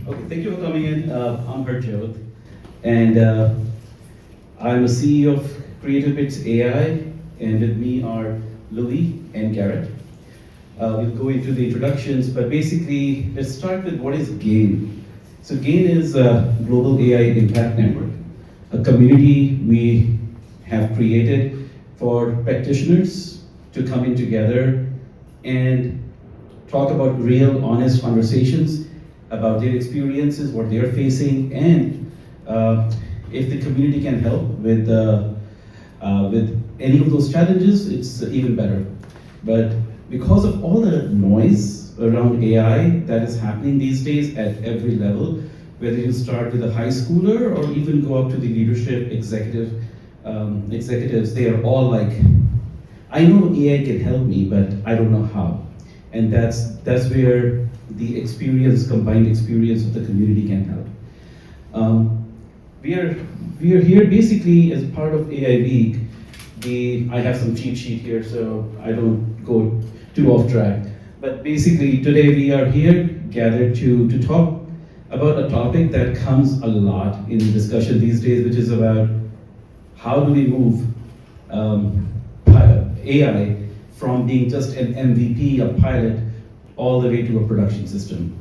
Okay, thank you for coming in. I'm Harjot, and I'm a CEO of Creative Bits AI, and with me are Louie and Garrett. We'll go into the introductions, but basically, let's start with what is GAIN. So GAIN is a global AI impact network, a community we have created for practitioners to come in together and talk about real, honest conversations about their experiences, what they're facing, and if the community can help with any of those challenges, it's even better. But because of all the noise around AI that is happening these days at every level, whether you start with a high schooler or even go up to the leadership executives, they are all like, I know AI can help me, but I don't know how. And that's where the combined experience of the community can help. We are here basically as part of AI Week. I have some cheat sheet here, so I don't go too off track. But basically, today we are here gathered to talk about a topic that comes a lot in discussion these days, which is about how do we move AI from being just an MVP, a pilot, all the way to a production system.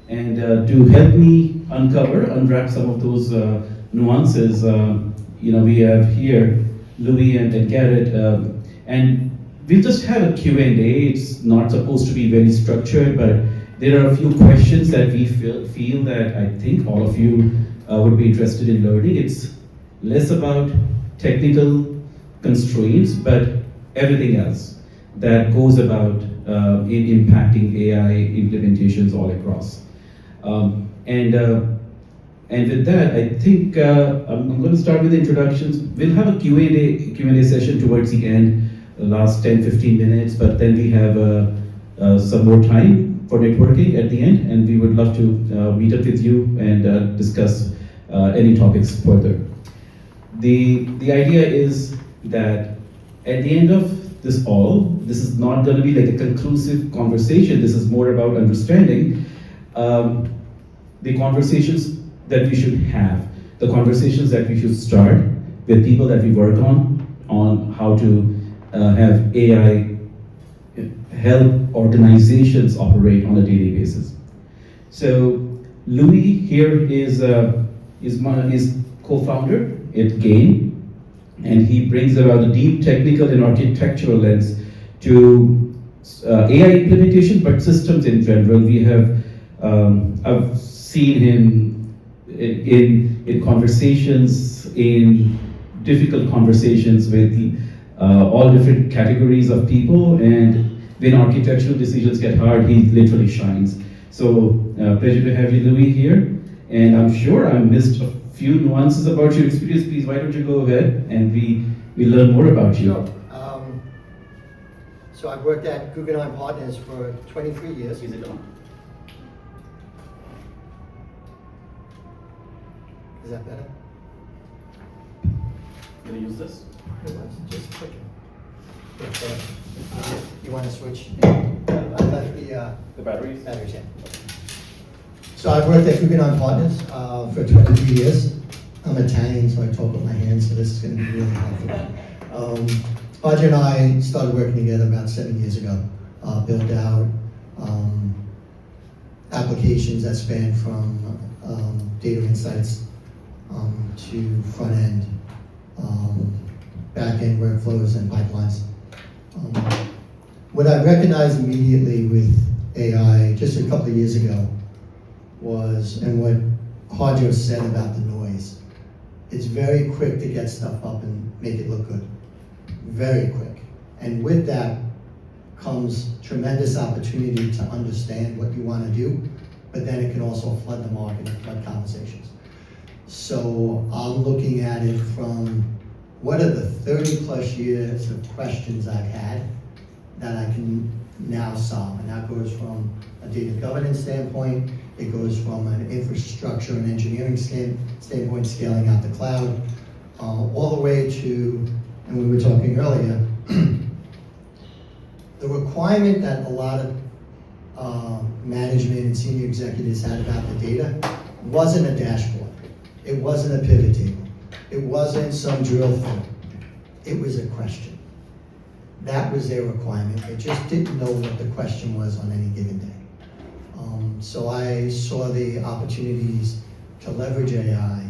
And to help me unwrap some of those nuances, we have here Louie and Garrett, and we'll just have a Q&A. It's not supposed to be very structured, but there are a few questions that we feel that I think all of you would be interested in learning. It's less about technical constraints, but everything else that goes about in impacting AI implementations all across. And with that, I think I'm going to start with the introductions. We'll have a Q&A session towards the end, the last 10-15 minutes, but then we have some more time for networking at the end, and we would love to meet up with you and discuss any topics further. The idea is that at the end of this is not going to be like a conclusive conversation. This is more about understanding the conversations that we should have, the conversations that we should start with people that we work on how to have AI help organizations operate on a daily basis. So Louie here is co-founder at GAIN, and he brings about a deep technical and architectural lens to AI implementation, but systems in general. I've seen him in conversations, in difficult conversations with all different categories of people, and when architectural decisions get hard, he literally shines. So pleasure to have you, Louie, here, and I'm sure I missed a few nuances about your experience. Please, why don't you go ahead and we learn more about you. Sure. So I've worked at Guggenheim Partners for 23 years. Is it on? Is that better? Can I use this? Just click it. You want to switch? I left The batteries? batteries in. So I've worked at Guggenheim Partners for 23 years. I'm Italian, so I talk with my hands, so this is going to be really helpful. Harjot and I started working together about 7 years ago. Built out applications that span from data insights to front-end, back-end workflows and pipelines. What I recognized immediately with AI just a couple of years ago was, and what Harjot said about the noise, it's very quick to get stuff up and make it look good. Very quick. And with that comes tremendous opportunity to understand what you want to do, but then it can also flood the market and flood conversations. So I'm looking at it from what are the 30 plus years of questions I've had that I can now solve. And that goes from a data governance standpoint, it goes from an infrastructure and engineering standpoint, scaling out the cloud, all the way to, and we were talking earlier, the requirement that a lot of management and senior executives had about the data wasn't a dashboard. It wasn't a pivot table. It wasn't some drill thing. It was a question. That was their requirement. They just didn't know what the question was on any given day. So I saw the opportunities to leverage AI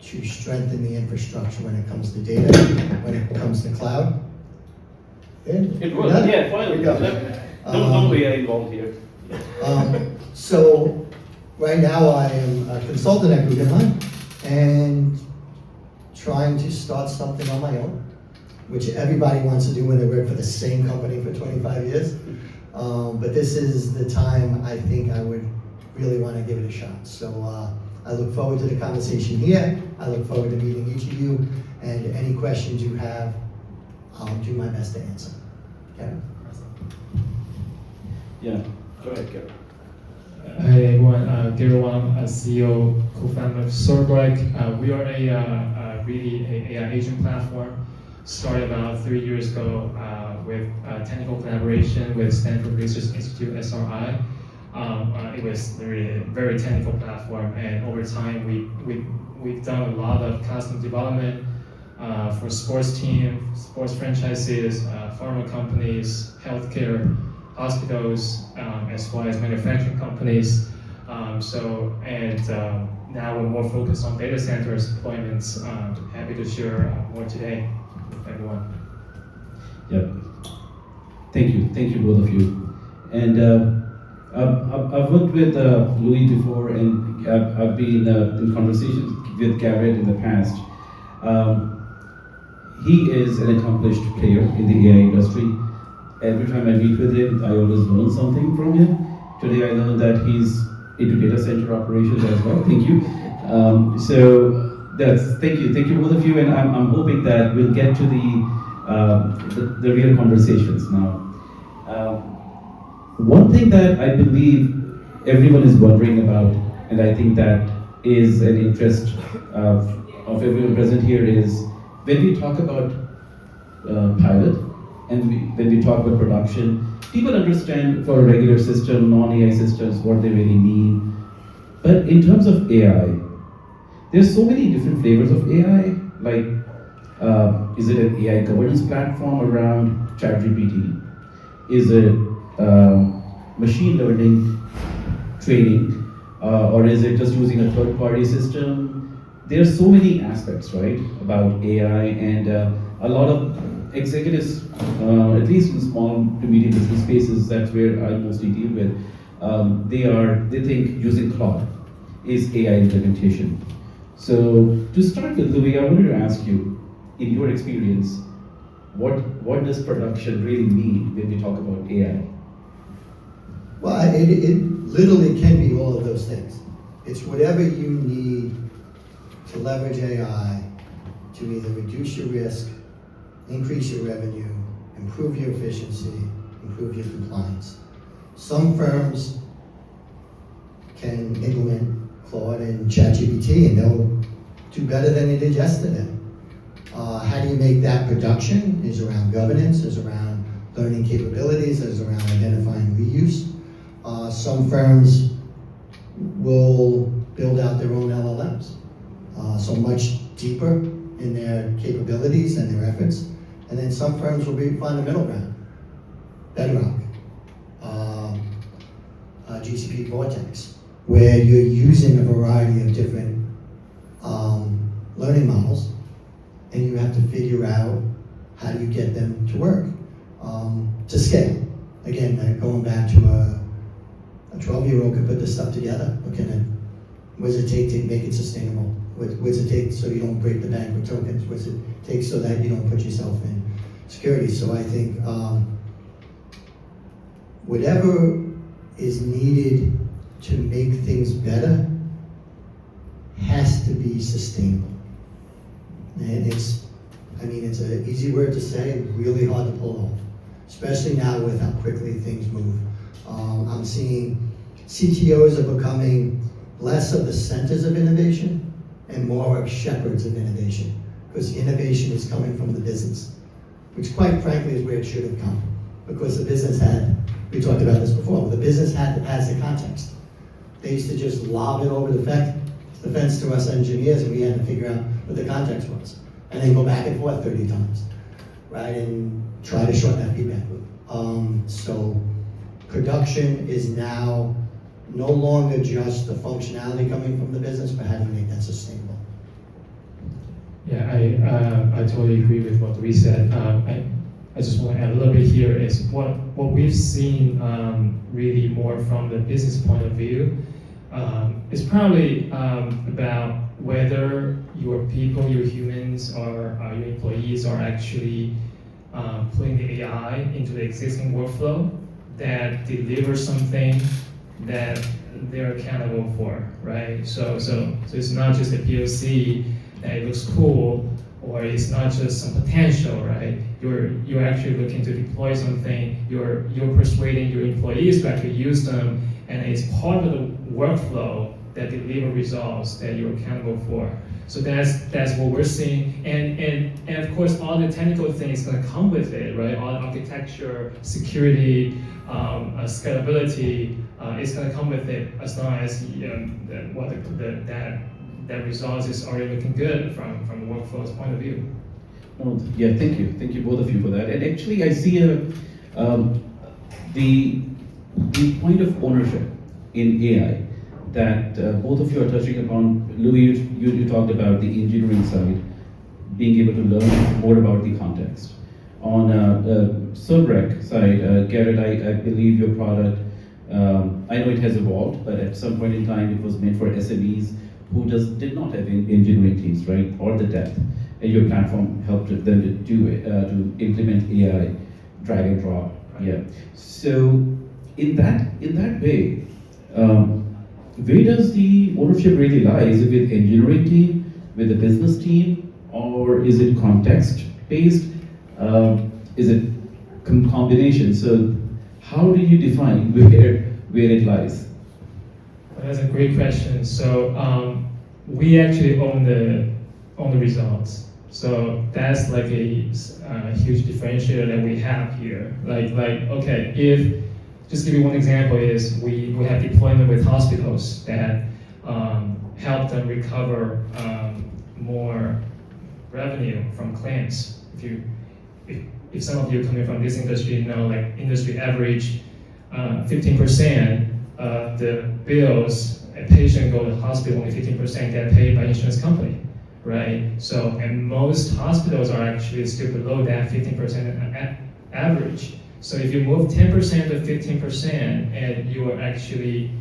to strengthen the infrastructure when it comes to data, when it comes to cloud. It was, yeah, finally. Don't be involved here. So right now I am a consultant at Guggenheim and trying to start something on my own, which everybody wants to do when they work for the same company for 25 years. But this is the time I think I would really want to give it a shot. So I look forward to the conversation here. I look forward to meeting each of you, and any questions you have, I'll do my best to answer. Okay? Yeah. Go ahead, Garrett. Hi everyone, Garrett Wang, CEO, co-founder of Cerbrec. We are really an AI agent platform. Started about 3 years ago with technical collaboration with Stanford Research Institute, SRI. It was really a very technical platform, and over time we've done a lot of custom development for sports teams, sports franchises, pharma companies, healthcare, hospitals, as well as manufacturing companies. Now we're more focused on data centers deployments. Happy to share more today with everyone. Yeah. Thank you both of you. And I've worked with Louie before, and I've been in conversations with Garrett in the past. He is an accomplished player in the AI industry. Every time I meet with him, I always learn something from him. Today I learned that he's into data center operations as well. Thank you. Thank you both of you, and I'm hoping that we'll get to the real conversations now. One thing that I believe everyone is wondering about, and I think that is an interest of everyone present here, is when we talk about pilot, and when we talk about production, people understand for a regular system, non-AI systems, what they really mean. But in terms of AI, there's so many different flavors of AI. Like, is it an AI governance platform around ChatGPT? Is it machine learning training? Or is it just using a third-party system? There are so many aspects, right, about AI, and a lot of executives, at least in small to medium business spaces, that's where I mostly deal with, they think using Claude is AI implementation. So to start with, Louie, I wanted to ask you, in your experience, what does production really mean when we talk about AI? Well, it literally can be all of those things. It's whatever you need to leverage AI to either reduce your risk, increase your revenue, improve your efficiency, improve your compliance. Some firms can implement Claude and ChatGPT and they'll do better than they did yesterday. How do you make that production? Is around governance, is around learning capabilities, is around identifying reuse. Some firms will build out their own LLMs, so much deeper in their capabilities and their efforts. And then some firms will find the middle ground, Bedrock, GCP Vortex, where you're using a variety of different learning models, and you have to figure out how do you get them to work, to scale. Again, going back to a 12-year-old could put this stuff together. What does it take to make it sustainable? What does it take so you don't break the bank with tokens? What does it take so that you don't put yourself in security? So I think whatever is needed to make things better has to be sustainable. And it's an easy word to say, really hard to pull off, especially now with how quickly things move. I'm seeing CTOs are becoming less of the centers of innovation and more of shepherds of innovation, because innovation is coming from the business, which quite frankly is where it should have come, because the business had we talked about this before, the business has the context. They used to just lob it over the fence to us engineers, and we had to figure out what the context was. And then go back and forth 30 times, right? And try to shorten that feedback loop. So production is now no longer just the functionality coming from the business, but how do you make that sustainable? Yeah, I totally agree with what we said. I just want to add a little bit here is what we've seen really more from the business point of view is probably about whether your people, your humans, or your employees are actually putting the AI into the existing workflow that delivers something that they're accountable for, right? So it's not just a POC that it looks cool, or it's not just some potential, right? You're actually looking to deploy something. You're persuading your employees to actually use them, and it's part of the workflow that deliver results that you're accountable for. So that's what we're seeing, and of course all the technical things going to come with it, right? All the architecture, security, scalability is going to come with it, as long as that results is already looking good from the workflow's point of view. Oh, yeah, thank you both of you for that. And actually, I see the point of ownership in AI that both of you are touching upon. Louie, you talked about the engineering side, being able to learn more about the context. On Cerbrec side, Garrett, I believe your product, I know it has evolved, but at some point in time it was meant for SMEs who did not have engineering teams, right, or the depth. And your platform helped them to do it, to implement AI, drag and drop. Yeah. So in that way, where does the ownership really lie? Is it with engineering team, with the business team, or is it context based? Is it combination? So how do you define where it lies? That's a great question. So we actually own the results. So that's like a huge differentiator that we have here. Like okay, if just give you one example is we have deployment with hospitals that help them recover more revenue from claims. If some of you coming from this industry know, like industry average, 15% of the bills a patient go to the hospital, only 15% get paid by insurance company, right? So, and most hospitals are actually still below that 15% average. So if you move 10% to 15%, and you are actually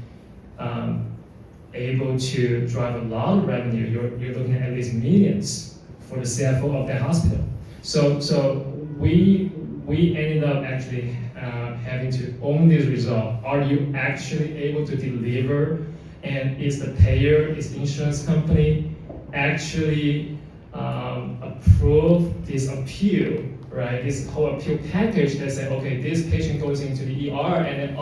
able to drive a lot of revenue, you're looking at least millions for the CFO of that hospital. So we ended up actually having to own this result. Are you actually able to deliver? And is the payer, is the insurance company actually approve this appeal, right? This whole appeal package that say, okay, this patient goes into the ER and then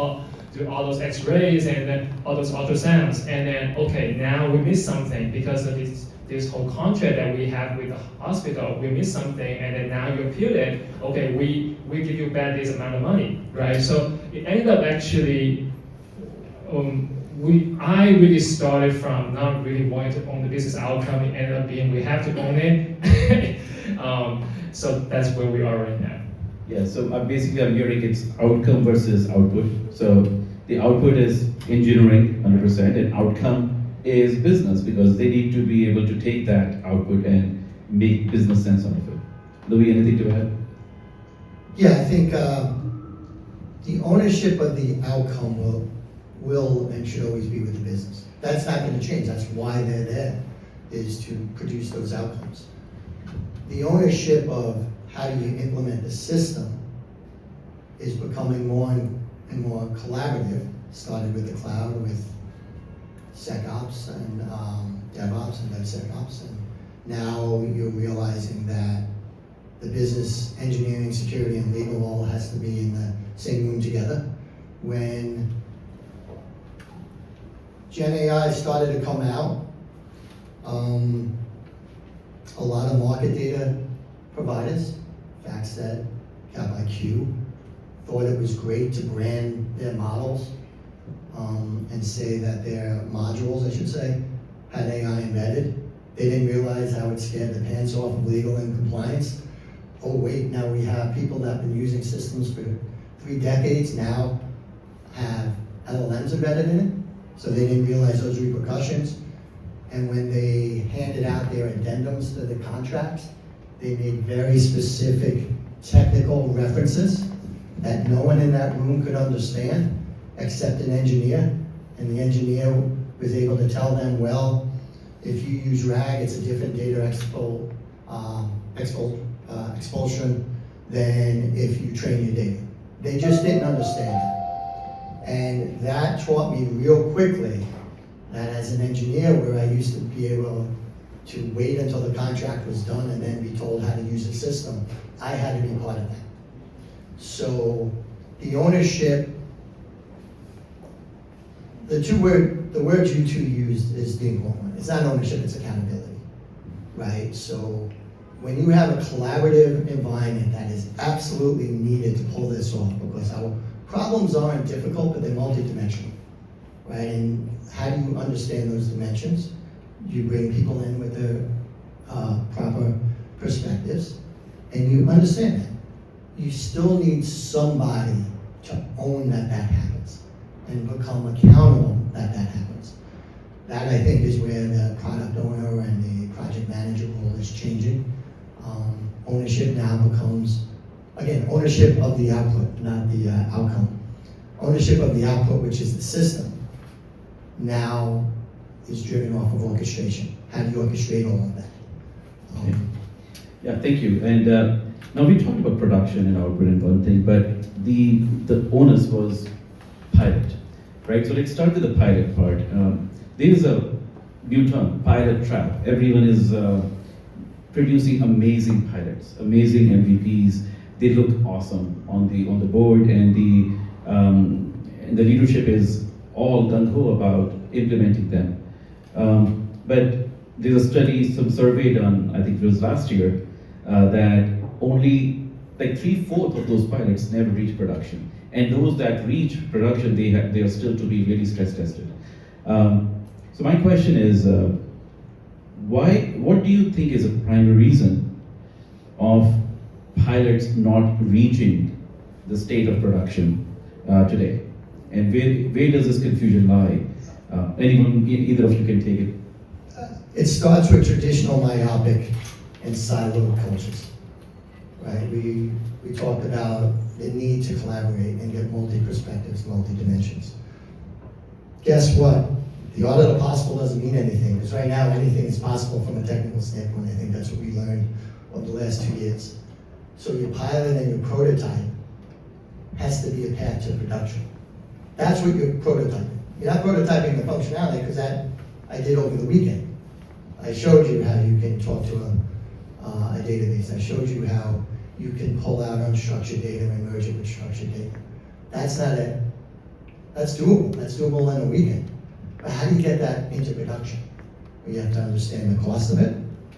do all those X-rays and then all those ultrasounds, and then okay, now we missed something because of this whole contract that we have with the hospital. We missed something, and then now you appeal it. Okay, we give you back this amount of money, right? So it ended up actually. I really started from not really wanting to own the business outcome. It ended up being we have to own it. So that's where we are right now. Yeah, so basically I'm hearing it's outcome versus output. So the output is engineering 100%, and outcome is business, because they need to be able to take that output and make business sense out of it. Louie, anything to add? Yeah, I think the ownership of the outcome will and should always be with the business. That's not going to change. That's why they're there, is to produce those outcomes. The ownership of how do you implement the system is becoming more and more collaborative. Started with the cloud, with SecOps and DevOps and DevSecOps, and now you're realizing that the business, engineering, security, and legal all has to be in the same room together. When GenAI started to come out, a lot of market data providers, FactSet, CapIQ, thought it was great to brand their models and say that their modules, I should say, had AI embedded. They didn't realize how it scared the pants off of legal and compliance. Oh wait, now we have people that have been using systems for 3 decades now have LLMs embedded in it, so they didn't realize those repercussions. And when they handed out their addendums to the contracts, they made very specific technical references that no one in that room could understand except an engineer. And the engineer was able to tell them, well, if you use RAG, it's a different data expulsion than if you train your data. They just didn't understand that. And that taught me real quickly that as an engineer, where I used to be able to wait until the contract was done and then be told how to use the system, I had to be part of that. So the ownership, the words you two used is the important one. It's not ownership, it's accountability, right? So when you have a collaborative environment that is absolutely needed to pull this off, because our problems aren't difficult, but they're multidimensional, right? And how do you understand those dimensions? You bring people in with their proper perspectives, and you understand that. You still need somebody to own that happens and become accountable that happens. That, I think, is where the product owner and the project manager role is changing. Ownership now becomes, again, ownership of the output, not the outcome. Ownership of the output, which is the system, now is driven off of orchestration. How do you orchestrate all of that? Yeah, thank you. And now we talked about production and output and one thing, but the onus was pilot, right? So let's start with the pilot part. There is a new term, pilot trap. Everyone is producing amazing pilots, amazing MVPs. They look awesome on the board, and the leadership is all gung-ho about implementing them. But there's a study, some survey done, I think it was last year, that only like 3/4 of those pilots never reach production. And those that reach production, they are still to be really stress tested. So my question is, what do you think is a primary reason of pilots not reaching the state of production today? And where does this confusion lie? Anyone, either of you can take it. It starts with traditional myopic and siloed cultures, right? We talked about the need to collaborate and get multi-perspectives, multi-dimensions. Guess what? The art of the possible doesn't mean anything, because right now anything is possible from a technical standpoint. I think that's what we learned over the last 2 years. So your pilot and your prototype has to be a path to production. That's what you're prototyping. You're not prototyping the functionality, because that I did over the weekend. I showed you how you can talk to a database. I showed you how you can pull out unstructured data and merge it with structured data. That's not it. That's doable. That's doable in a weekend. But how do you get that into production? Well, you have to understand the cost of it.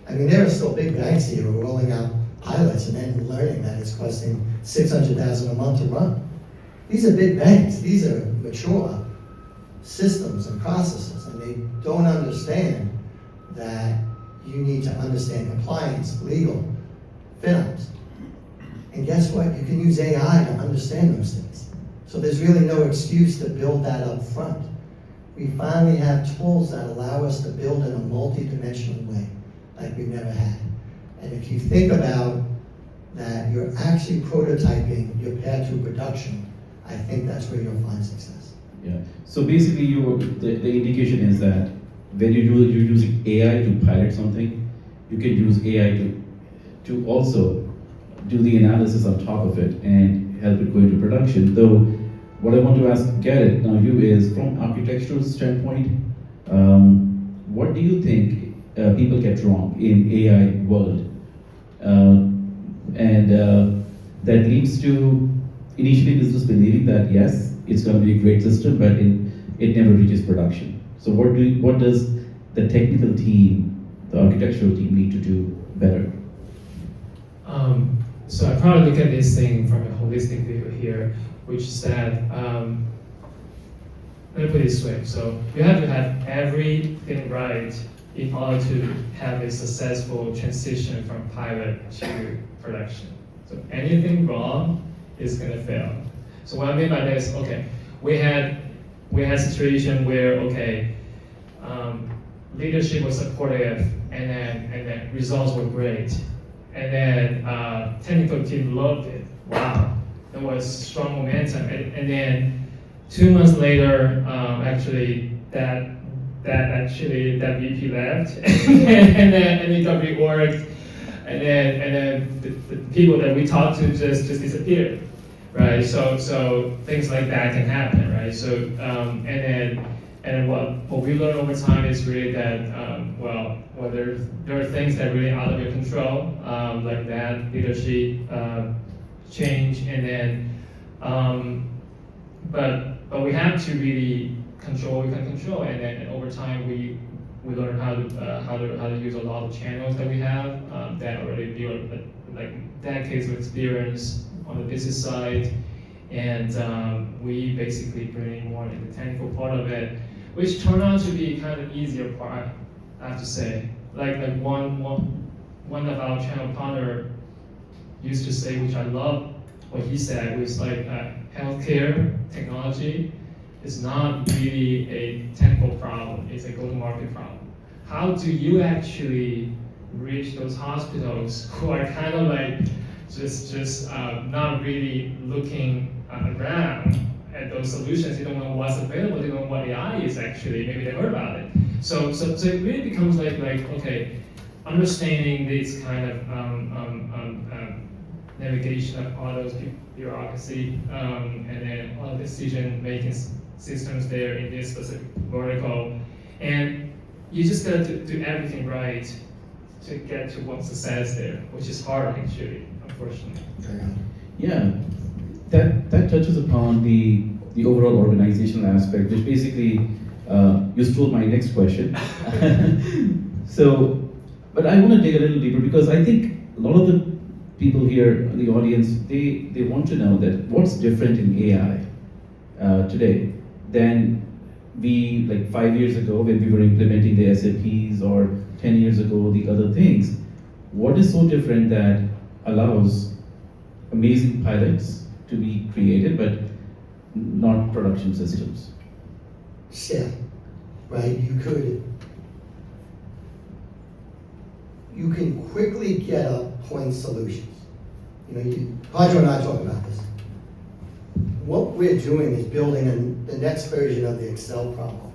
I mean, there are still big banks here who are rolling out pilots and then learning that it's costing $600,000 a month to run. These are big banks. These are mature systems and processes, and they don't understand that you need to understand compliance, legal, FinOps. And guess what? You can use AI to understand those things. So there's really no excuse to build that up front. We finally have tools that allow us to build in a multi-dimensional way like we've never had. And if you think about that, you're actually prototyping your path to production. I think that's where you'll find success. Yeah. So basically, the indication is that when you're using AI to pilot something, you can use AI to also do the analysis on top of it and help it go into production. Though, what I want to ask Garrett now you is, from architectural standpoint, what do you think people get wrong in AI world? That leads to initially business believing that yes, it's going to be a great system, but it never reaches production. So what does the technical team, the architectural team need to do better? so I probably look at this thing from a holistic view here, which is that, let me put it this way. So you have to have everything right in order to have a successful transition from pilot to production. So anything wrong is gonna fail. So what I mean by this, okay, we had a situation where, okay, leadership was supportive, and then results were great, and then technical team loved it. Wow, there was strong momentum, and then 2 months later, actually that VP left, and then it got reworked, and then the people that we talked to just disappeared, right? So things like that can happen, right? So and then what we learn over time is really that there are things that really out of your control, like that leadership change, and then but we have to really control what we can control, and then over time we learn how to use a lot of channels that we have that already built like decades of experience on the business side, and we basically bring more in the technical part of it, which turned out to be kind of easier part, I have to say. Like one of our channel partner used to say, which I love what he said, was like healthcare technology is not really a technical problem, it's a go-to-market problem. How do you actually reach those hospitals who are kind of like just not really looking around at those solutions? They don't know what's available, they don't know what AI is actually, maybe they heard about it. So it really becomes like okay, understanding this kind of navigation of all those bureaucracy, and then all the decision-making systems there in this specific vertical. And you just got to do everything right to get to one success there, which is hard actually, unfortunately. Yeah, that touches upon the overall organizational aspect, which basically you stole my next question. So, but I want to dig a little deeper, because I think a lot of the people here in the audience, they want to know that what's different in AI today than we, like 5 years ago when we were implementing the SAPs, or 10 years ago the other things. What is so different that allows amazing pilots to be created but not production systems? Scale, right? You can quickly get up point solutions. Harjot and I talk about this. What we're doing is building the next version of the Excel problem,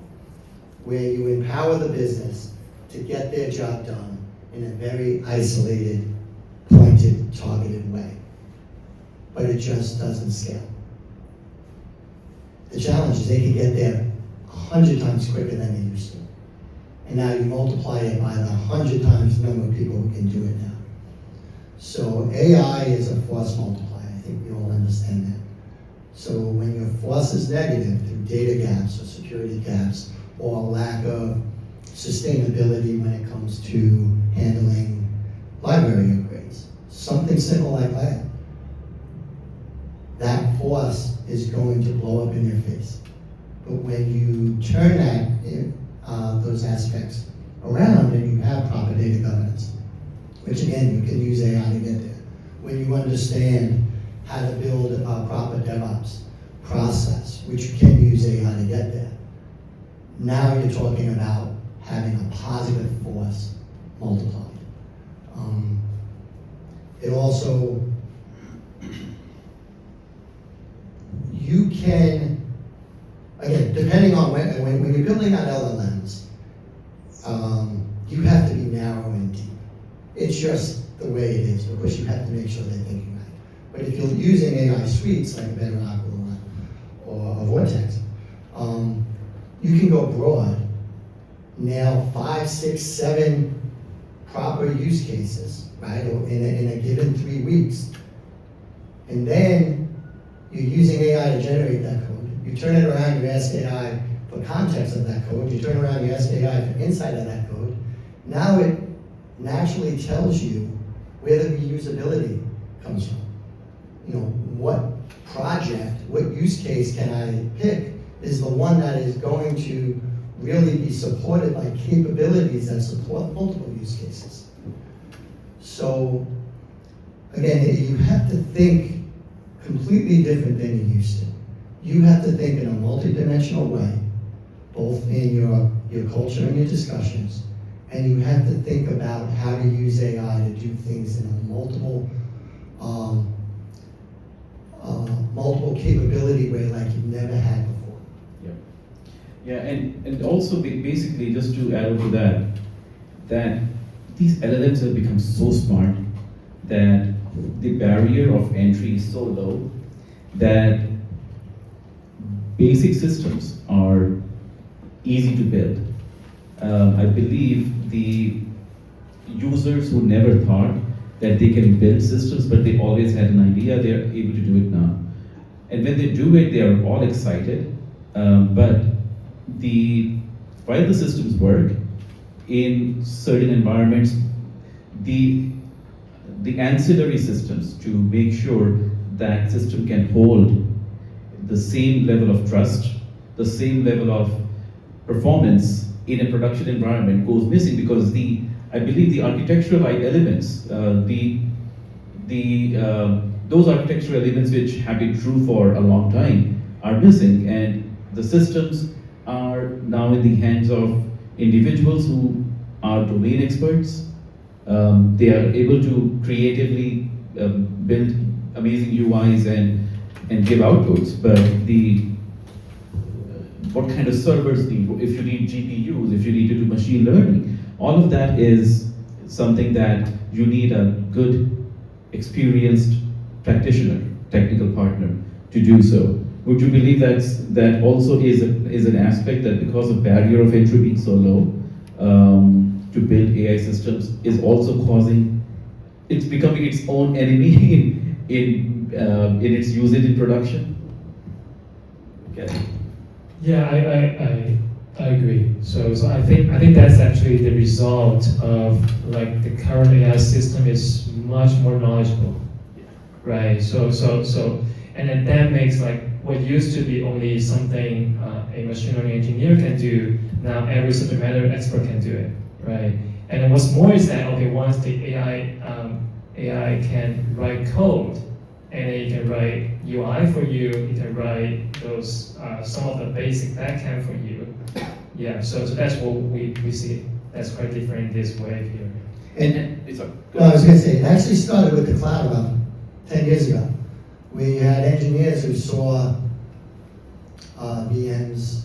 where you empower the business to get their job done in a very isolated, pointed, targeted way. But it just doesn't scale. The challenge is they can get there 100 times quicker than they used to. And now you multiply it by the 100 times number of people who can do it now. So AI is a force multiplier. I think we all understand that. So when your force is negative through data gaps or security gaps or lack of sustainability when it comes to handling library upgrades, something simple like that force is going to blow up in your face. But when you turn those aspects around and you have proper data governance, which again, you can use AI to get there. When you understand how to build a proper DevOps process, which you can use AI to get there. Now you're talking about having a positive force multiplied. It also, you can, again, depending on when you're building out LLMs, you have to be narrow and deep. It's just the way it is, because you have to make sure they're thinking right. But if you're using AI suites like Bedrock or Vortex, you can go broad, nail 5, 6, 7 proper use cases, right, in a given 3 weeks. And then you're using AI to generate that code. You turn it around, you ask AI for context of that code. You turn around, you ask AI for insight of that code. Now it naturally tells you where the reusability comes from. You know, what project, what use case can I pick is the one that is going to really be supported by capabilities that support multiple use cases. So, again, you have to think completely different than you used to. You have to think in a multidimensional way, both in your culture and your discussions, and you have to think about how to use AI to do things in a multiple capability way like you've never had before. Yeah, and also basically just to add on to that these LLMs have become so smart that the barrier of entry is so low that basic systems are easy to build. I believe the users who never thought that they can build systems, but they always had an idea, they are able to do it now. And when they do it, they are all excited. But while the systems work, in certain environments, the ancillary systems to make sure that system can hold the same level of trust, the same level of performance in a production environment goes missing because I believe the architectural elements, those architectural elements which have been true for a long time are missing, and the systems are now in the hands of individuals who are domain experts. They are able to creatively build amazing UIs and give outputs, but what kind of servers need, if you need GPUs, if you need to do machine learning, all of that is something that you need a good, experienced practitioner, technical partner to do so. Would you believe that also is an aspect that because of barrier of entry being so low, to build AI systems is also causing, it's becoming its own enemy in its usage in production? Okay. Yeah, I agree. So I think that's actually the result of like the current AI system is much more knowledgeable, right? So and then that makes like what used to be only something a machine learning engineer can do, now every subject matter expert can do it, right? And then what's more is that okay, once the AI can write code, and then it can write UI for you, it can write those some of the basic backend for you. Yeah, so that's what we see. That's quite different in this wave here. And I was going to say, it actually started with the cloud about 10 years ago. We had engineers who saw VMs,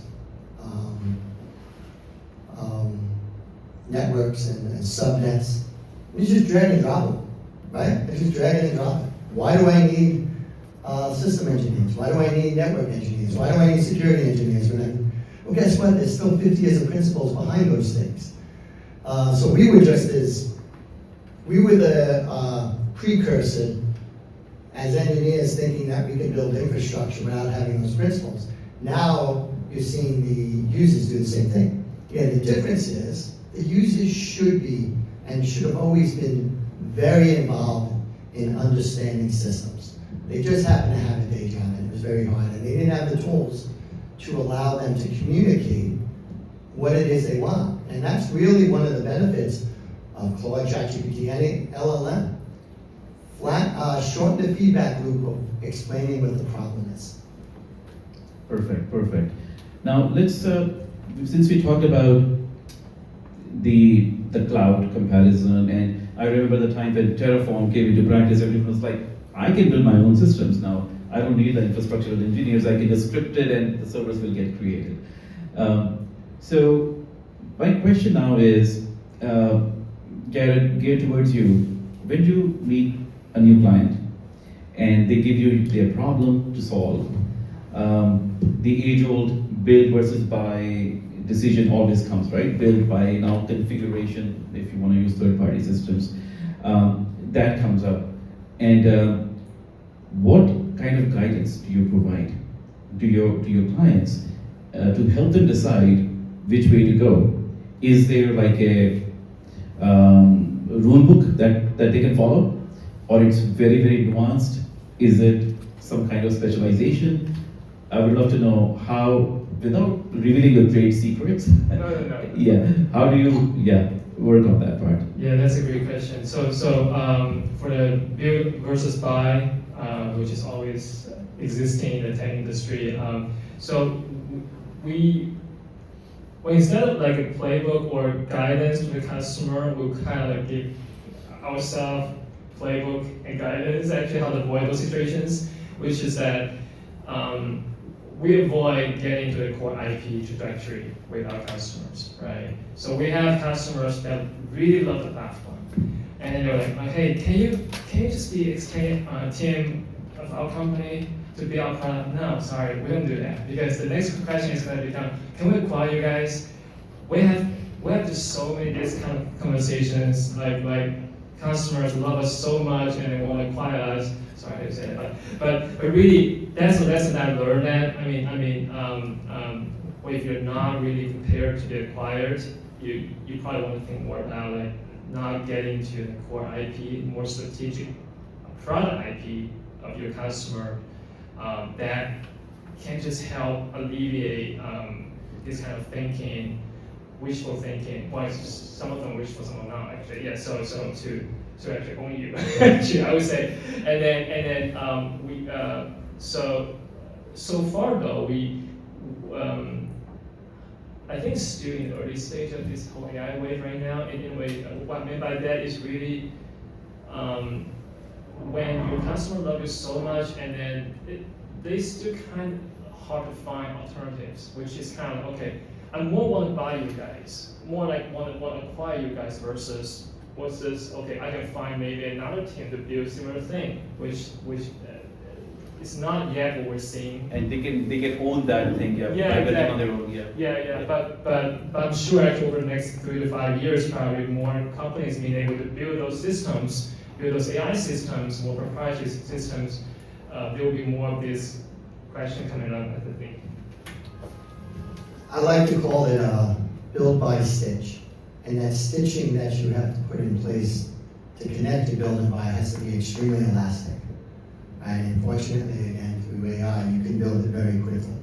networks, and subnets. We just drag and drop them, right? They just drag it and drop it. Why do I need system engineers? Why do I need network engineers? Why do I need security engineers? Well, guess what? There's still 50 years of principles behind those things. So we were the precursor as engineers thinking that we could build infrastructure without having those principles. Now you're seeing the users do the same thing. Yeah, the difference is the users should be and should have always been very involved in understanding systems. They just happened to have a day job and it was very hard, and they didn't have the tools to allow them to communicate what it is they want. And that's really one of the benefits of Claude, ChatGPT, and LLM. Shorten the feedback loop of explaining what the problem is. Perfect. Now let's, since we talked about the cloud comparison, and I remember the time when Terraform came into practice, everyone was like, I can build my own systems now. I don't need the infrastructural engineers. I can just script it and the servers will get created. So my question now is, Garrett, geared towards you. When you meet a new client and they give you their problem to solve, the age-old build versus buy decision always comes, right? Build, buy, now configuration, if you want to use third-party systems, that comes up. And what kind of guidance do you provide to your clients to help them decide which way to go? Is there like a rule book that they can follow? or it's very, very nuanced? Is it some kind of specialization? I would love to know how, without revealing your trade secrets, No. yeah, how do you, work on that part? Yeah, that's a great question. So for the build versus buy, which is always existing in the tech industry, so well, instead of like a playbook or guidance to the customer, we'll kind of like give ourselves playbook and guidance actually how to avoid those situations, which is that we avoid getting to the core IP trajectory with our customers, right? So we have customers that really love the platform, and then they're like, hey, can you just be team of our company to be our product? No, sorry, we don't do that, because the next question is going to become, can we acquire you guys? We have just so many these kind of conversations, like customers love us so much and they want to acquire us. Sorry to say that, but really that's a lesson I learned. That if you're not really prepared to be acquired, you probably want to think more about like not getting to the core IP, more strategic product IP of your customer that can just help alleviate this kind of thinking, wishful thinking. Well, some of them wishful, some of them not actually. Yeah. So to actually own you, actually, I would say. And then we so far though I think it's still in the early stage of this whole AI wave right now. In a way, what I mean by that is really when your customer loves you so much, and then they still kind of hard to find alternatives, which is kind of okay. I more want to buy you guys, more like want to acquire you guys versus what's this? Okay, I can find maybe another team to build a similar thing, which it's not yet what we're seeing. And they can own that thing, exactly. On their own, But I'm sure actually over the next 3 to 5 years, probably more companies being able to build those systems, build those AI systems, more proprietary systems. There will be more of this question coming up, I think. I like to call it build by stitch. And that stitching that you have to put in place to connect to build and buy has to be extremely elastic. Right? And fortunately, again, through AI, you can build it very quickly.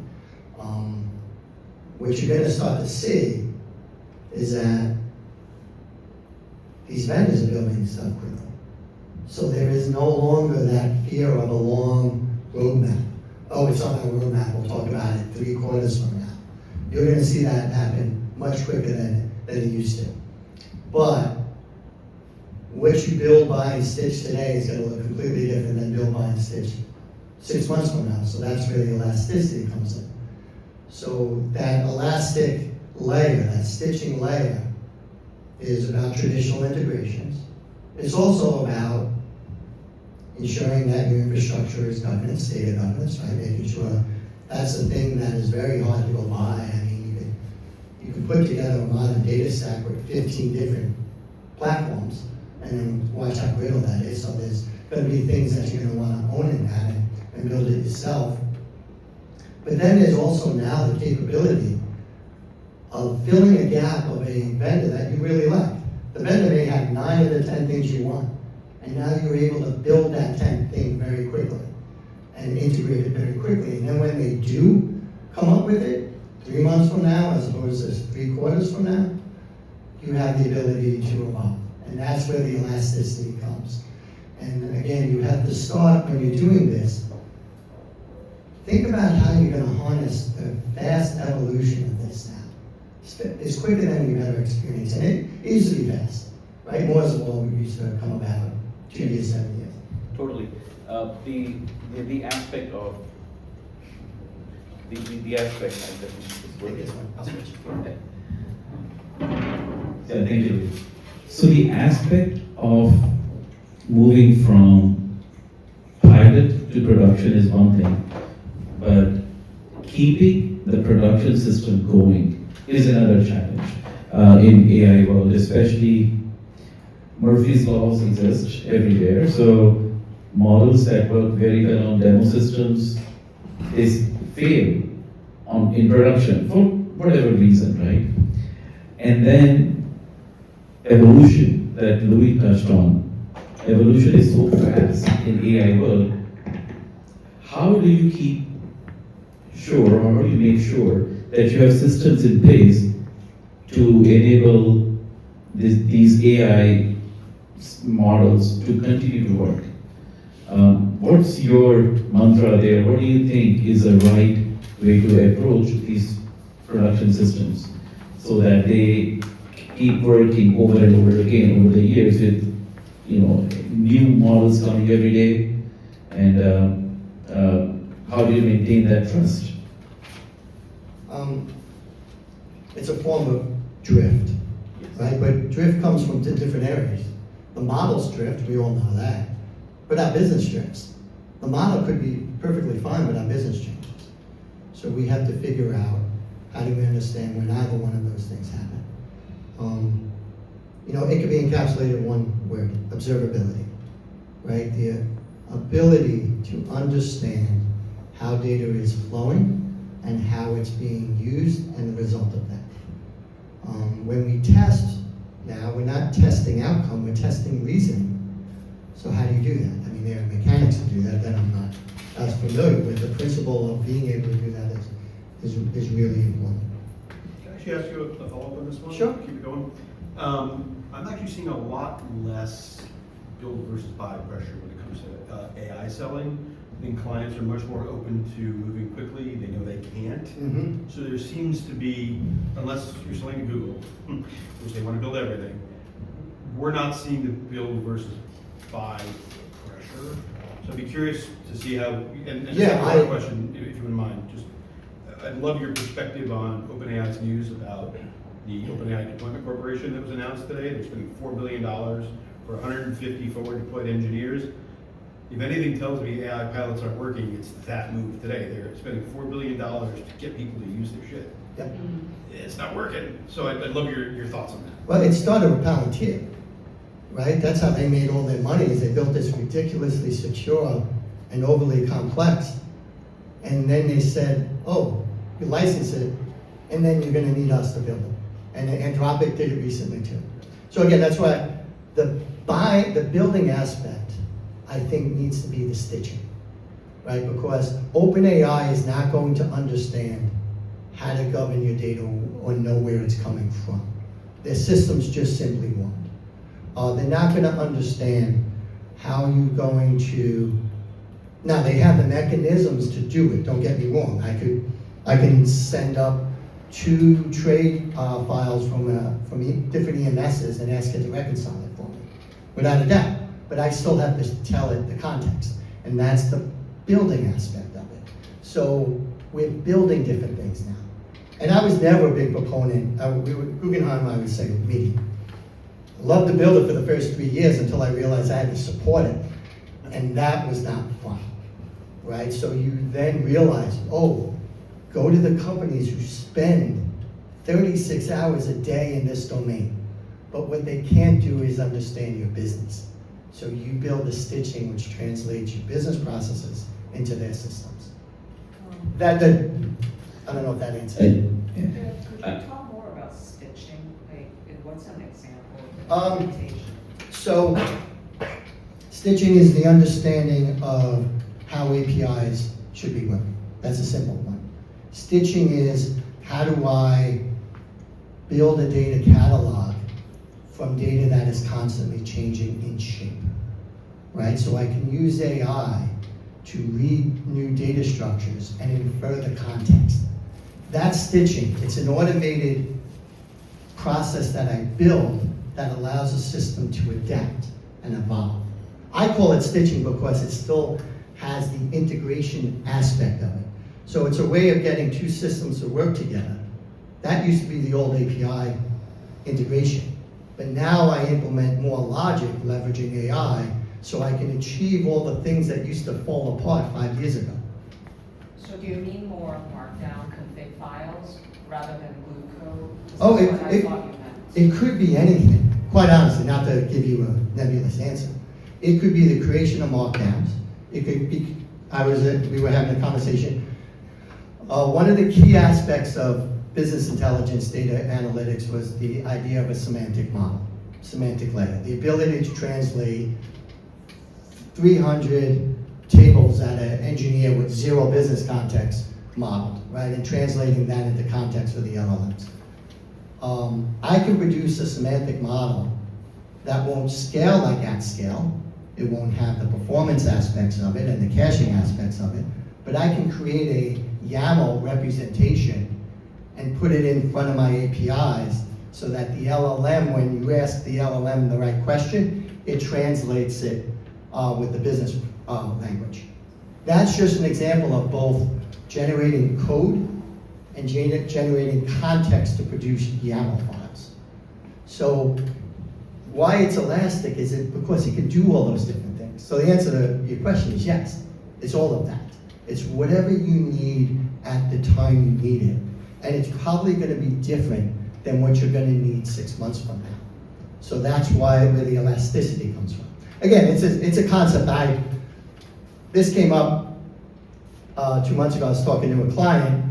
What you're going to start to see is that these vendors are building stuff quickly. So there is no longer that fear of a long roadmap. Oh, it's on our roadmap, we'll talk about it 3 quarters from now. You're going to see that happen much quicker than it used to. But what you build, buy, and stitch today is going to look completely different than build, buy, and stitch 6 months from now. So that's where the elasticity comes in. So that elastic layer, that stitching layer, is about traditional integrations. It's also about ensuring that your infrastructure is governance, data governance, right? Making sure that's the thing that is very hard to go by. I mean, you can put together a modern data stack with 15 different platforms and then watch how brittle that is. So there's going to be things that you're going to want to own in that and build it yourself. But then there's also now the capability of filling a gap of a vendor that you really like. The vendor may have 9 of the 10 things you want, and now you're able to build that 10th thing very quickly and integrate it very quickly. And then when they do come up with it, 3 months from now, as opposed to 3 quarters from now, you have the ability to evolve. And that's where the elasticity comes. And again, you have to start when you're doing this. Think about how you're going to harness the vast evolution of this now. It's quicker than we've ever experienced, and it used to be fast, right? Moore's Law used to come about 2 years, 7 years. Totally. The aspect of the aspect I think is Yeah, thank you. So the aspect of moving from pilot to production is one thing, but keeping the production system going is another challenge in AI world, especially Murphy's laws exist everywhere. So models that work very well on demo systems fail in production for whatever reason, right? And then evolution that Louie touched on, evolution is so fast in AI world, how do you keep sure, or how do you make sure that you have systems in place to enable these AI models to continue to work? What's your mantra there? What do you think is the right way to approach these production systems so that they keep working over and over again over the years with new models coming every day? And how do you maintain that trust? It's a form of drift, right? But drift comes from different areas. The models drift, we all know that, but our business drifts. The model could be perfectly fine, but our business changes. So we have to figure out how do we understand when either one of those things happen. It could be encapsulated in one word, observability, right? The ability to understand how data is flowing and how it's being used and the result of that. When we test now, we're not testing outcome, we're testing reasoning. So how do you do that? I mean, there are mechanics to do that I'm not as familiar with. The principle of being able to do that is really important. Can I actually ask you a follow-up on this one? Sure. Keep it going. I'm actually seeing a lot less build versus buy pressure when it comes to AI selling. I think clients are much more open to moving quickly. They know they can't. Mm-hmm. So there seems to be, unless you're selling to Google, which they want to build everything, we're not seeing the build versus buy pressure. So I'd be curious to see how, and Yeah, just a question, if you wouldn't mind, just I'd love your perspective on OpenAI's news about the OpenAI Deployment Corporation that was announced today. They're spending $4 billion for 150 forward deployed engineers. If anything tells me AI pilots aren't working, it's that move today. They're spending $4 billion to get people to use their shit. Yep. It's not working. So I'd love your thoughts on that. Well, it started with Palantir, right? That's how they made all their money, is they built this ridiculously secure and overly complex. And then they said, oh, you license it, and then you're gonna need us to build it. And Anthropic did it recently too. So again, that's why the building aspect, I think, needs to be the stitching, right? Because OpenAI is not going to understand how to govern your data or know where it's coming from. Their systems just simply won't. They're not gonna understand how you're going to, now they have the mechanisms to do it, don't get me wrong. I can send up 2 trade files from different EMSs and ask it to reconcile it for me, without a doubt. But I still have to tell it the context, and that's the building aspect of it. So we're building different things now. And I was never a big proponent, Guggenheim, I would say, me. Loved to build it for the first 3 years until I realized I had to support it, and that was not fun, right? So you then realize, oh, go to the companies who spend 36 hours a day in this domain, but what they can't do is understand your business. So you build the stitching which translates your business processes into their systems. I don't know if that answers it. Could you talk more about stitching? Like, what's an example of implementation? So stitching is the understanding of how APIs should be working. That's a simple one. Stitching is, how do I build a data catalog from data that is constantly changing in shape, right? So I can use AI to read new data structures and infer the context. That's stitching. It's an automated process that I build that allows a system to adapt and evolve. I call it stitching because it still has the integration aspect of it. So it's a way of getting 2 systems to work together. That used to be the old API integration. But now I implement more logic leveraging AI so I can achieve all the things that used to fall apart 5 years ago. So do you mean more markdown config files rather than glue code? Oh, That's what I thought you meant. it could be anything. Quite honestly, not to give you a nebulous answer. It could be the creation of markdowns. It could be, we were having a conversation. One of the key aspects of business intelligence data analytics was the idea of a semantic model, semantic layer, the ability to translate 300 tables that an engineer with zero business context modeled, right? And translating that into context for the LLMs. I can produce a semantic model that won't scale like at scale. It won't have the performance aspects of it and the caching aspects of it, but I can create a YAML representation and put it in front of my APIs so that the LLM, when you ask the LLM the right question, it translates it with the business language. That's just an example of both generating code and generating context to produce YAML files. So why it's elastic is because it can do all those different things. So the answer to your question is yes, it's all of that. It's whatever you need at the time you need it. And it's probably gonna be different than what you're gonna need 6 months from now. So that's where the elasticity comes from. Again, it's a concept. This came up 2 months ago. I was talking to a client,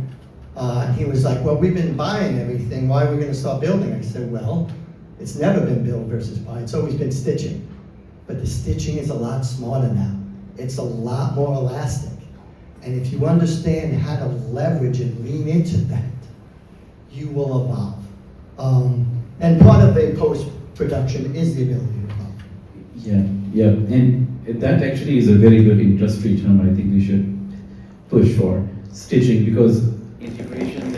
and he was like, well, we've been buying everything. Why are we gonna start building? I said, well, it's never been build versus buy. It's always been stitching. But the stitching is a lot smarter now. It's a lot more elastic. And if you understand how to leverage and lean into that, you will evolve. And part of a post-production is the ability to evolve. Yeah, and that actually is a very good industry term I think we should push for, stitching, because integrations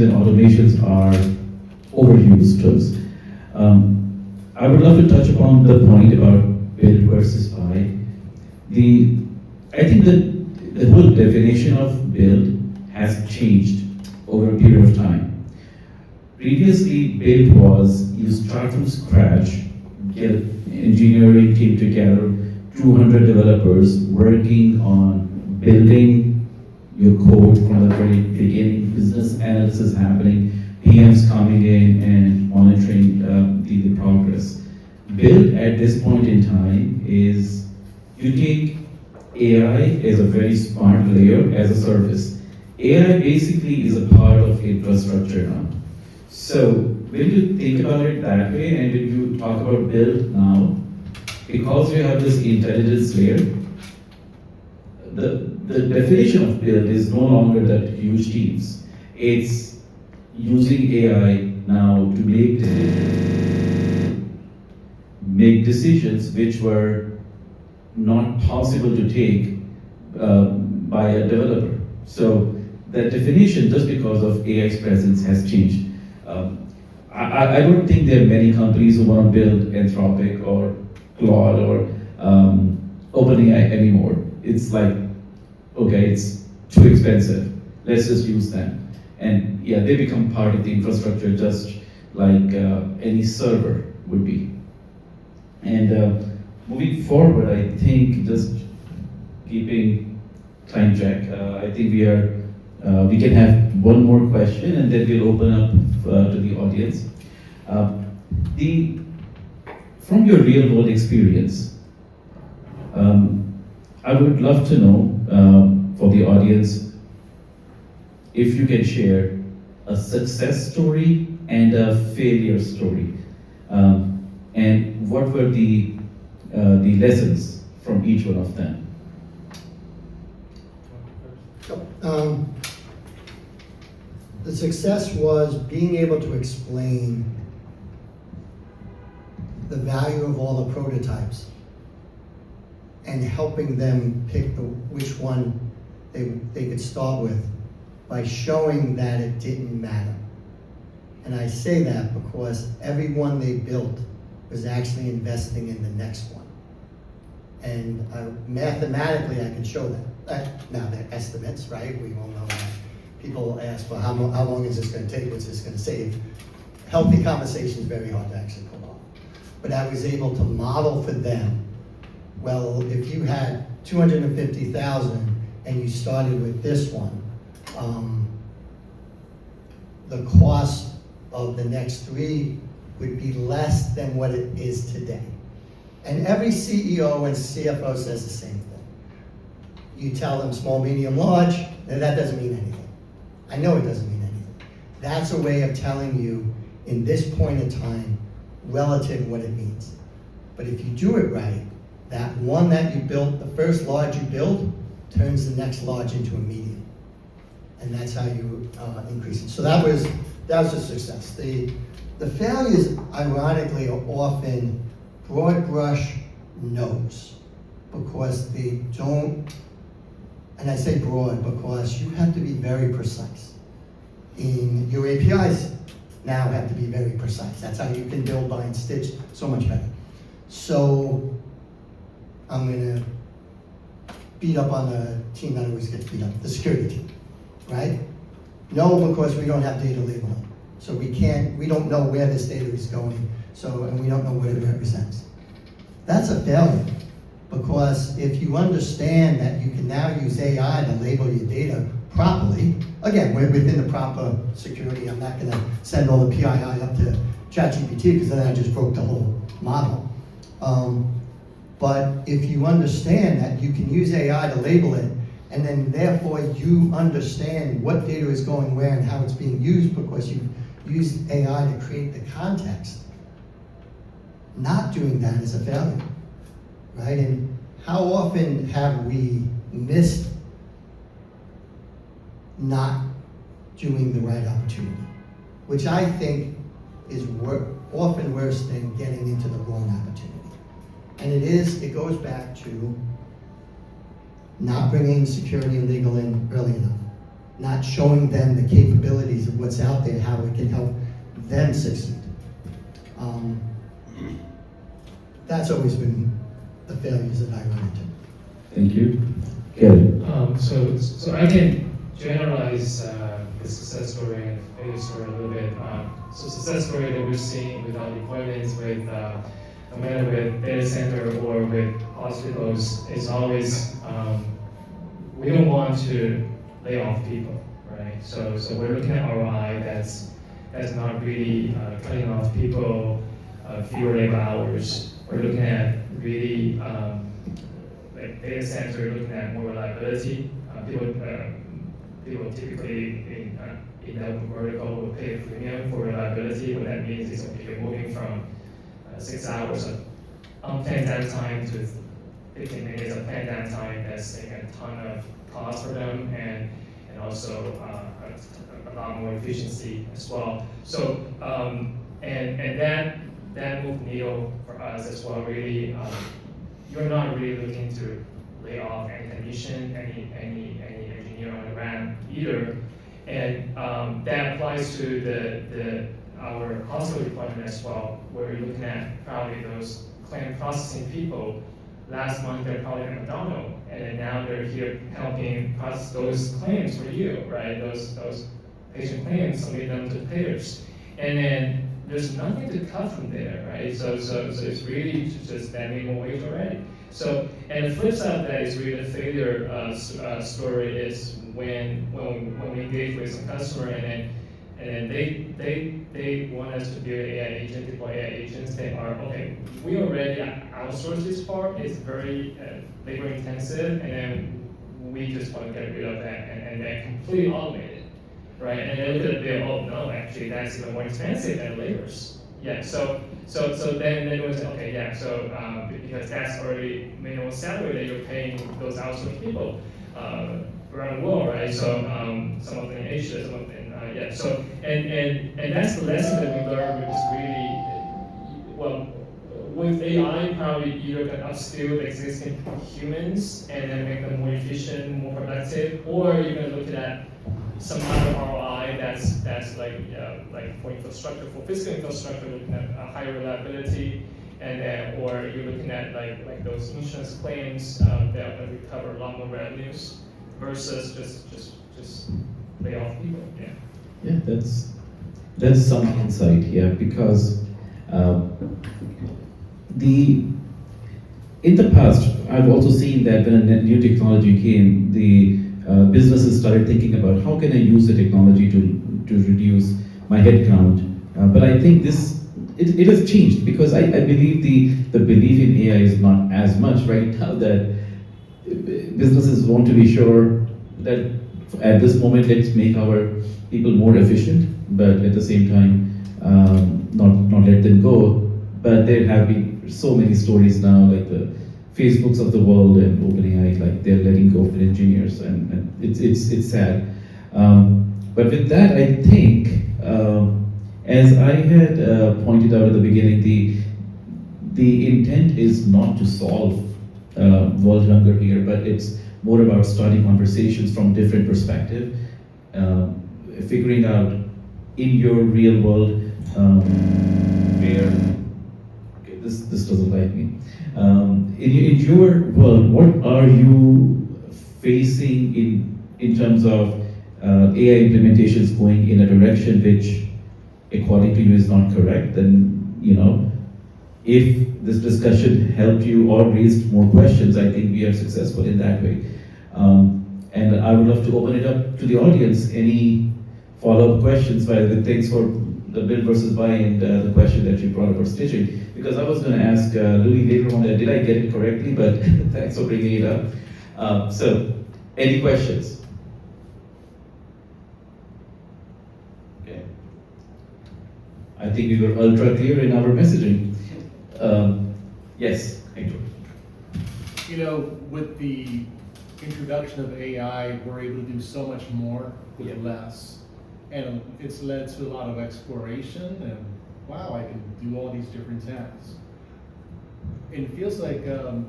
and automations are overused terms. I would love to touch upon the point about build versus buy. I think that the whole definition of build has changed over a period of time. Previously, build was you start from scratch, get an engineering team together, 200 developers working on building your code from the very beginning, business analysis happening, PMs coming in and monitoring the progress. Build at this point in time is you take AI as a very smart layer as a service. AI basically is a part of infrastructure now. So when you think about it that way, and when you talk about build now, because you have this intelligence layer, the definition of build is no longer that huge teams. It's using AI now to make decisions which were not possible to take by a developer. So that definition, just because of AI's presence, has changed. I don't think there are many companies who want to build Anthropic or Claude or OpenAI anymore. It's like, okay, it's too expensive. Let's just use them. And yeah, they become part of the infrastructure just like any server would be. And moving forward, I think just keeping time check, I think we can have one more question and then we'll open up to the audience. From your real world experience, I would love to know for the audience if you can share a success story and a failure story, and what were the lessons from each one of them. The success was being able to explain the value of all the prototypes and helping them pick which one they could start with by showing that it didn't matter. And I say that because every one they built was actually investing in the next one. And mathematically, I can show that. Now, they're estimates, right? We all know that. People ask, well, how long is this going to take? What's this going to save? Healthy conversation is very hard to actually pull off. But I was able to model for them, well, if you had 250,000 and you started with this one, the cost of the next 3 would be less than what it is today. And every CEO and CFO says the same thing. You tell them small, medium, large, and that doesn't mean anything. I know it doesn't mean anything. That's a way of telling you, in this point in time, relative what it means. But if you do it right, that one that you built, the first large you build, turns the next large into a medium. And that's how you increase it. So that was a success. The failures, ironically, are often broad brush no's, because they don't, and I say broad because you have to be very precise. In your APIs now have to be very precise. That's how you can build, bind, stitch so much better. So I'm gonna beat up on the team that always gets beat up, the security team, right? No, because we don't have data labeling. So we don't know where this data is going, and we don't know what it represents. That's a failure, because if you understand that you can now use AI to label your data properly, again, we're within the proper security. I'm not gonna send all the PII up to ChatGPT, because then I just broke the whole model. But if you understand that you can use AI to label it, and then therefore you understand what data is going where and how it's being used, because you've used AI to create the context, not doing that is a failure, right? And how often have we missed not doing the right opportunity, which I think is often worse than getting into the wrong opportunity. And it goes back to not bringing security and legal in early enough, not showing them the capabilities of what's out there, how it can help them succeed. That's always been the failures that I run into. Thank you. Garrett. So I can generalize the success story and failure story a little bit. So success story that we're seeing with our deployments with no matter with data center or with hospitals is always we don't want to lay off people, right? So we're looking at ROI that's not really cutting off people fewer labor hours. We're looking at really like data center, looking at more reliability. People typically in that vertical will pay a premium for reliability. What that means is if you're moving from 6 hours of unplanned downtime to 15 minutes of planned downtime, that's saving a ton of cost for them and also a lot more efficiency as well. So and that moved needle for us as well. Really, you're not really looking to lay off any technician, any engineer on the ramp either, and that applies to our hospital deployment as well, where we're looking at probably those claim processing people. Last month they're probably at McDonald's, and then now they're here helping process those claims for you, right? Those patient claims, submit them to payers, and then there's nothing to cut from there, right? So it's really just that minimum wage already. So, and the flip side of that is really the failure story is when we engage with some customer and then they want us to build AI agent, deploy AI agents. They are, okay, we already outsource this part, it's very labor intensive, and then we just want to get rid of that and then completely automate it, right? And then look at the bill, oh no, actually that's even more expensive than labors. Yeah, so then it was, okay, yeah, so because that's already minimum salary that you're paying those outsourced people around the world, right? So some of them in Asia, some of them yeah. So and that's the lesson that we learned, which is really well with AI probably either can upskill the existing humans and then make them more efficient, more productive, or you're gonna look at some other ROI that's like for infrastructure, for physical infrastructure, looking at higher reliability, and then or you're looking at like those insurance claims that recover a lot more revenues versus just lay off people. Yeah. Yeah, that's some insight. Yeah, because in the past, I've also seen that when a new technology came, the businesses started thinking about how can I use the technology to reduce my headcount. But I think it has changed because I believe the belief in AI is not as much right now, that businesses want to be sure that at this moment let's make our people more efficient, but at the same time not let them go. But there have been there's so many stories now, like the Facebooks of the world and OpenAI, like they're letting go of their engineers, and it's sad. But with that, I think, as I had pointed out at the beginning, the intent is not to solve world hunger here, but it's more about starting conversations from different perspective, figuring out in your real world where, okay, this doesn't like me. In your world, what are you facing in terms of AI implementations going in a direction which, according to you, is not correct? Then, you know, if this discussion helped you or raised more questions, I think we are successful in that way. And I would love to open it up to the audience. Any follow-up questions? By the way, thanks for the build versus buy and the question that you brought about stitching. Because I was going to ask Louie later on, did I get it correctly? But thanks for bringing it up. So, any questions? Okay. I think we were ultra clear in our messaging. Yes, Hector. You know, with the introduction of AI, we're able to do so much more with less. And it's led to a lot of exploration and, wow, I can do all these different tasks. And it feels like the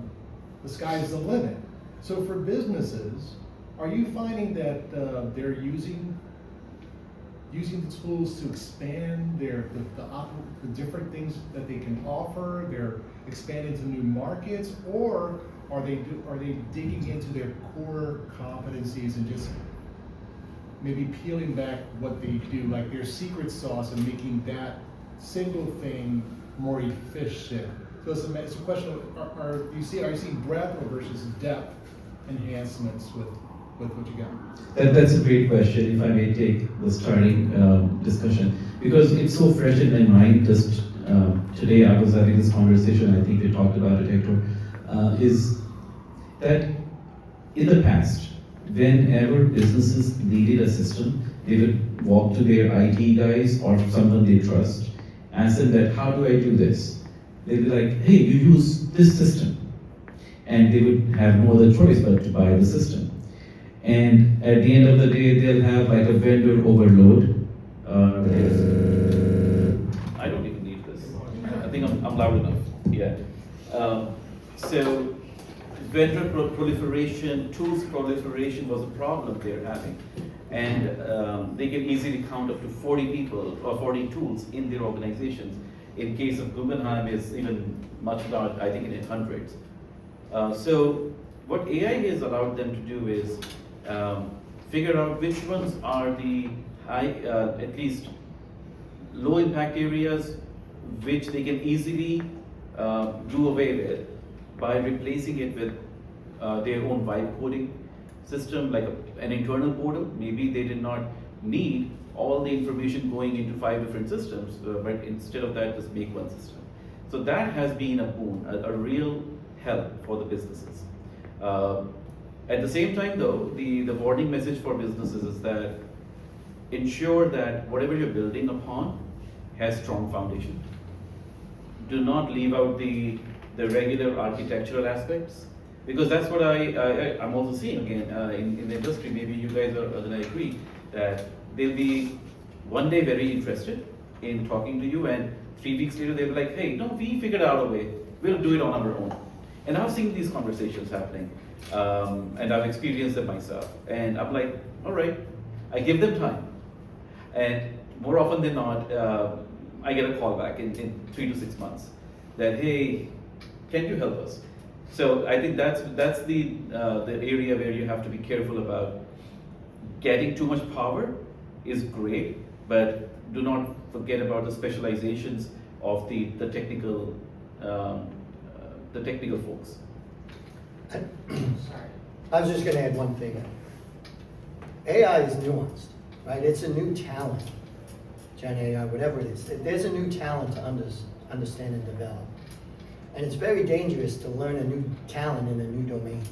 sky's the limit. So for businesses, are you finding that they're using the tools to expand the different things that they can offer? They're expanding to new markets, or are they digging into their core competencies and just maybe peeling back what they do, like their secret sauce, and making that single thing more efficient? So it's a question of, are you seeing breadth versus depth enhancements with what you got? That's a great question, if I may take the starting discussion. Because it's so fresh in my mind, just today I was having this conversation, I think we talked about it, Hector, is that in the past, whenever businesses needed a system, they would walk to their IT guys or someone they trust, ask them that, how do I do this? They'd be like, hey, you use this system. And they would have no other choice but to buy the system. And at the end of the day, they'll have like a vendor overload. I don't even need this. I think I'm loud enough. Yeah. So vendor proliferation, tools proliferation was a problem they're having. And they can easily count up to 40 people or 40 tools in their organizations. In case of Guggenheim, is even much larger, I think in the hundreds. So what AI has allowed them to do is figure out which ones are the high, at least low impact areas, which they can easily do away with by replacing it with their own vibe coding system, like an internal portal. Maybe they did not need all the information going into 5 different systems, but instead of that, just make one system. So that has been a boon, a real help for the businesses. At the same time though, the warning message for businesses is that ensure that whatever you're building upon has strong foundation. Do not leave out the regular architectural aspects, because that's what I'm also seeing again in the industry. Maybe you guys are going to agree that they'll be one day very interested in talking to you, and 3 weeks later they'll be like, hey, no, we figured out a way, we'll do it on our own. And I've seen these conversations happening, and I've experienced them myself. And I'm like, all right, I give them time. And more often than not, I get a call back in 3 to 6 months that, hey, can you help us? So I think that's the area where you have to be careful about. Getting too much power is great, but do not forget about the specializations of the technical folks. Sorry. I was just going to add one thing. AI is nuanced, right? It's a new talent. GenAI, whatever it is. There's a new talent to understand and develop. And it's very dangerous to learn a new talent in a new domain.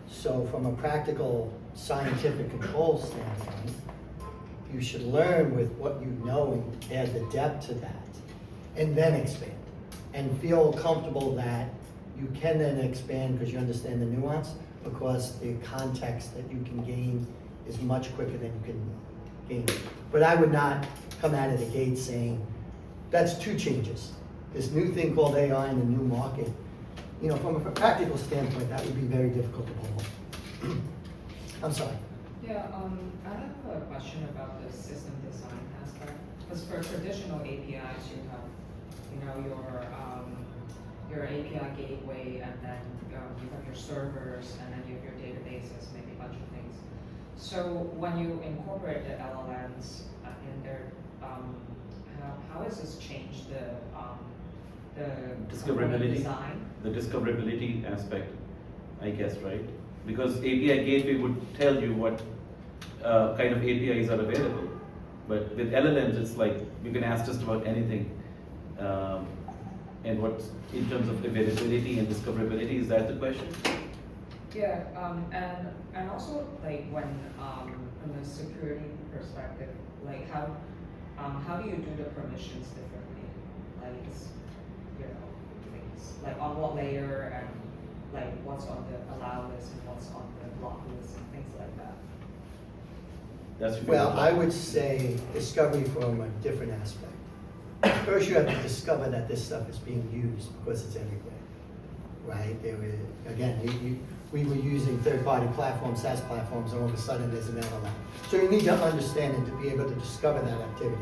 So from a practical scientific control standpoint, you should learn with what you know and add the depth to that, and then expand. and feel comfortable that you can then expand because you understand the nuance, because the context that you can gain is much quicker than you can gain. But I would not come out of the gate saying, that's two changes. This new thing called AI in the new market, you know, from a practical standpoint, that would be very difficult to pull off. I'm sorry. Yeah, I have a question about the system design aspect. Because for traditional APIs, you have, you know, your API gateway, and then you have your servers, and then you have your databases, maybe a bunch of things. So when you incorporate the LLMs in there, how has this changed the Discoverability. design? The discoverability aspect, I guess, right? Because API gateway would tell you what kind of APIs are available. But with LLMs, it's like you can ask just about anything. And what, in terms of availability and discoverability, is that the question? Yeah, and also like when from a security perspective, like how do you do the permissions differently? Like it's, you know, things like on what layer, and like what's on the allow list and what's on the block list and things like that. That's your Well, favorite I topic. would say discovery from a different aspect. First, you have to discover that this stuff is being used because it's everywhere, right? We were using third-party platforms, SaaS platforms, and all of a sudden there's an LLM. So you need to understand it to be able to discover that activity.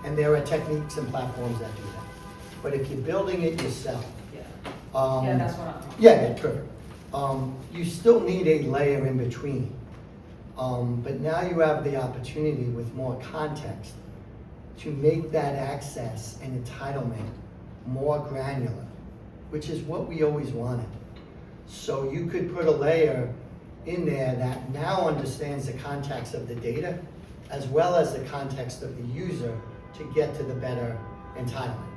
And there are techniques and platforms that do that. But if you're building it yourself, Yeah. um, Yeah, that's what I'm talking yeah, perfect. You still need a layer in between. But now you have the opportunity with more context to make that access and entitlement more granular, which is what we always wanted. So you could put a layer in there that now understands the context of the data as well as the context of the user to get to the better entitlement.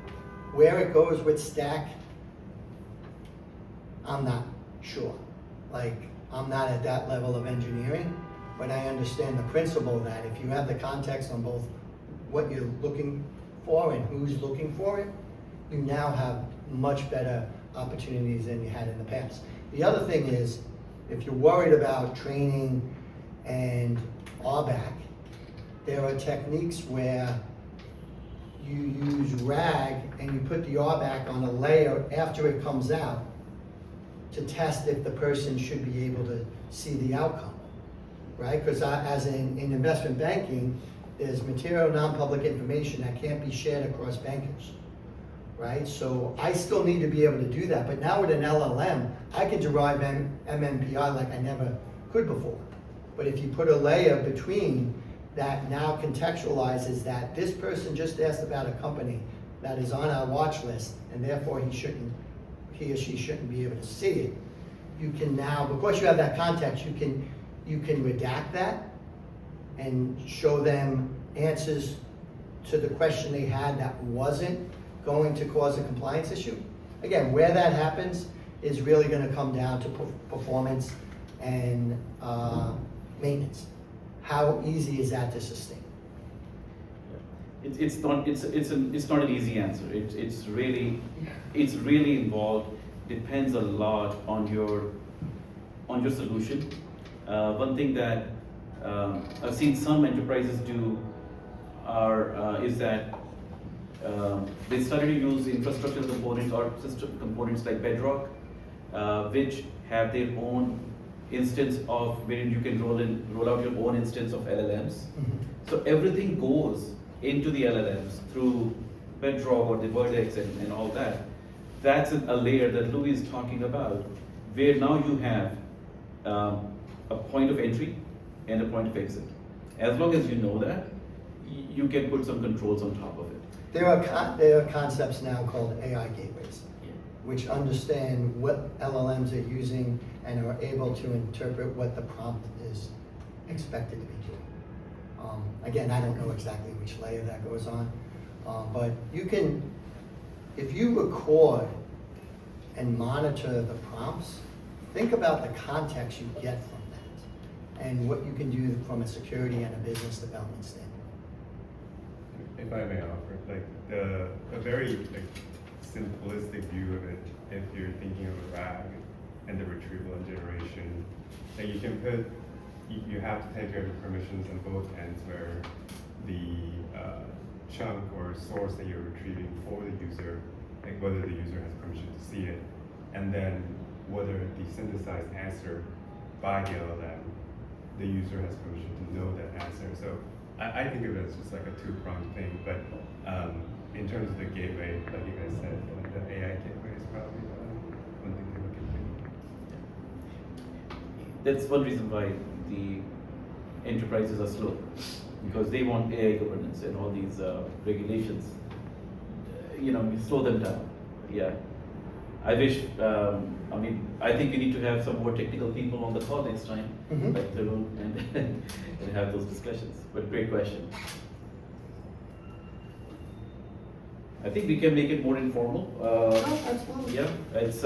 Where it goes with Stack, I'm not sure. Like, I'm not at that level of engineering, but I understand the principle that if you have the context on both what you're looking for and who's looking for it, you now have much better opportunities than you had in the past. The other thing is, if you're worried about training and RBAC, there are techniques where you use RAG and you put the RBAC on a layer after it comes out to test if the person should be able to see the outcome, right? Because as in investment banking, there's material non-public information that can't be shared across bankers, right? So I still need to be able to do that, but now with an LLM, I can derive MMPI like I never could before. But if you put a layer between that now contextualizes that this person just asked about a company that is on our watch list, and therefore he or she shouldn't be able to see it, you can now, because you have that context, you can redact that and show them answers to the question they had that wasn't going to cause a compliance issue. Again, where that happens is really going to come down to performance and maintenance. How easy is that to sustain? It's not an easy answer. It's really involved. Depends a lot on your solution. One thing that I've seen some enterprises do is that they started to use infrastructure components or system components like Bedrock, which have their own instance of where you can roll out your own instance of LLMs. Mm-hmm. So everything goes into the LLMs through Bedrock or the Vertex and all that. That's a layer that Louie is talking about, where now you have a point of entry and a point of exit. As long as you know that, you can put some controls on top of it. There are concepts now called AI gateways, which understand what LLMs are using and are able to interpret what the prompt is expected to be doing. Again, I don't know exactly which layer that goes on, but you can, if you record and monitor the prompts, think about the context you get from that and what you can do from a security and a business development standpoint. If I may offer, like a very simplistic view of it, if you're thinking of a RAG and the retrieval and generation, that you can put, you have to take care of the permissions on both ends where the chunk or source that you're retrieving for the user, like whether the user has permission to see it, and then whether the synthesized answer by the LLM, the user has permission to know that answer. So I think of it as just like a two-pronged thing, but in terms of the gateway, like you guys said, like the AI gateway is probably one thing to look into. That's one reason why the enterprises are slow, because they want AI governance and all these regulations, slow them down. Yeah. I wish, I think we need to have some more technical people on the call next time, Mhm. like Tarun, and have those discussions. But great question. I think we can make it more informal. Oh, absolutely. Yeah, it's,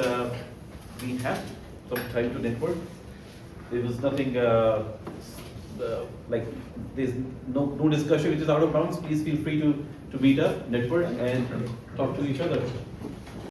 we have some time to network. There was nothing, like, there's no discussion which is out of bounds. Please feel free to meet up, network, and talk to each other.